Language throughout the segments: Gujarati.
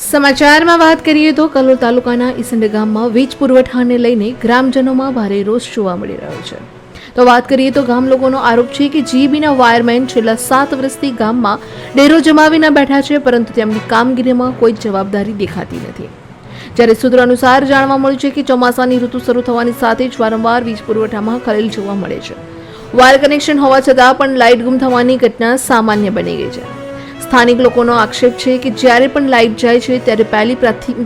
સમાચારમાં વાત કરીએ તો કલોલ તાલુકાના ઈસંડ ગામમાં વીજ પુરવઠાને લઈને ગ્રામજનોમાં ભારે રોષ જોવા મળી રહ્યો છે. તો વાત કરીએ તો ગામ લોકોનો આરોપ છે કે જીબીના વાયરમેન છેલ્લા 7 વર્ષથી ગામમાં ડેરો જમાવીને બેઠા છે, પરંતુ તેમની કામગીરીમાં કોઈ જવાબદારી દેખાતી નથી. જ્યારે સૂત્રો અનુસાર જાણવા મળ્યું છે કે ચોમાસાની ઋતુ શરૂ થવાની સાથે જ વારંવાર વીજ પુરવઠામાં ખલેલ જોવા મળે છે. વાયર કનેક્શન હોવા છતાં પણ લાઇટ ગુમ થવાની ઘટના સામાન્ય બની ગઈ છે. સ્થાનિક લોકોનો આક્ષેપ છે કે જ્યારે પણ લાઇટ જાય છે ત્યારે પહેલી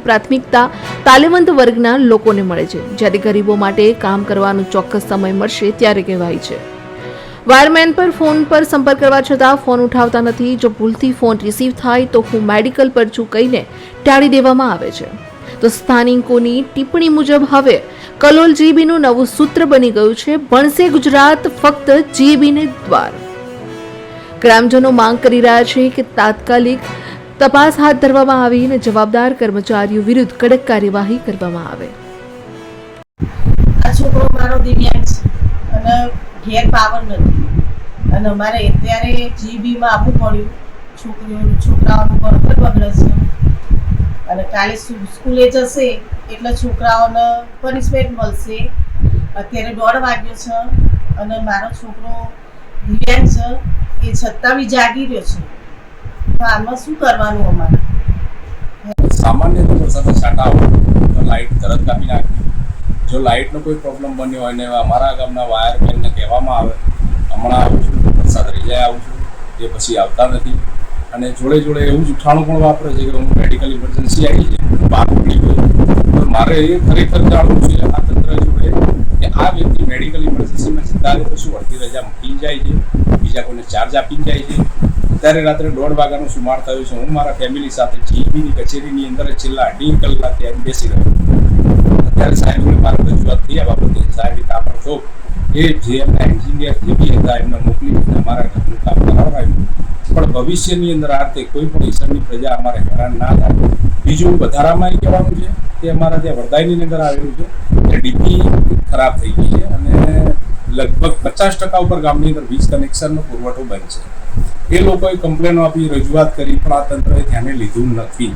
પ્રાથમિકતા તાલેવંત વર્ગના લોકોને મળે છે, જ્યારે ગરીબો માટે કામ કરવાનો ચોક્કસ સમય મળશે ત્યારે કહેવાય છે. વાયરમેન પર ફોન પર સંપર્ક કરવા છતાં ફોન ઉઠાવતા નથી. જો ભૂલથી ફોન રિસીવ થાય તો હું મેડિકલ પર છું કહીને ટાળી દેવામાં આવે છે. તો સ્થાનિકોની ટિપ્પણી મુજબ હવે કલોલ જીબીનું નવું સૂત્ર બની ગયું છે, ભણશે ગુજરાત ફક્ત જીબીને દ્વાર. ગ્રામજનો માંગ કરી રહ્યા છે કે તાત્કાલિક તપાસ હાથ ધરવામાં આવી અને જવાબદાર કર્મચારીઓ વિરુદ્ધ કડક કાર્યવાહી કરવામાં આવે. આ છોકરો મારો દિવ્યાંગ છે અને ઘેર પાવર નથી અને અમારે અત્યારે જીબીમાં આવવું પડ્યું. છોકરાઓનું ભણતર બગડે છે અને કાલે સ્કૂલે જશે એટલે છોકરાઓને પનિશમેન્ટ મળશે. અત્યારે 1:30 વાગ્યો છે અને મારો છોકરો દિવ્યાંગ છે, એ છતાં બી જાગી રહ્યો છે. તો આમાં શું કરવાનું અમારે? સામાન્ય તો વરસાદ છાંટા હોય તો લાઇટ તરત કાપી નાખી. જો લાઇટનો કોઈ પ્રોબ્લેમ બન્યો હોય ને અમારા ગામના વાયરમેનને કહેવામાં આવે હમણાં આવું છું, વરસાદ રહી જાય આવું છું, એ પછી આવતા નથી. અને જોડે જોડે એવું જ ઉઠાણું પણ વાપરે છે કે હું મેડિકલ ઇમરજન્સી આવી છે, બહાર ઉપડી ગયો. તો મારે એ ખરેખર જાણવું છે આ તંત્ર જોડે કે આ વ્યક્તિ મેડિકલ ઇમરજન્સીમાં જતા રહે તો શું અડધી રજા મૂકી જાય છે, બીજા કોઈને ચાર્જ આપી જાય છે. અત્યારે રાત્રે 1:30 વાગ્યાનો સુમાર થયો છે. હું મારા ફેમિલી સાથે જીબીની કચેરીની અંદર છેલ્લા 2.5 કલાક ત્યાં બેસી રહ્યો. અત્યારે સાહેબ જોડે મારી રજૂઆત થઈ આ બાબતે. સાહેબ કાપડ છો એ જે એમના એન્જિનિયર જે બી હતા એમને મોકલી અમારા ઘરનું કામ કરાવડાવ્યું. પણ ભવિષ્યની અંદર આ રીતે કોઈ પણ ઈસરની પ્રજા અમારે હેરાન ના થાય. બીજું વધારામાં એ કહેવાનું છે કે અમારા ત્યાં વરદાયની અંદર આવેલું છે કે ડીપી ખરાબ થઈ ગઈ છે અને લગભગ 50% ઉપર ગામની અંદર વીજ કનેક્શનનો પુરવઠો બંધ છે. એ લોકોએ કમ્પ્લેનો આપી, રજૂઆત કરી, પણ આ તંત્રએ ધ્યાને લીધું નથી.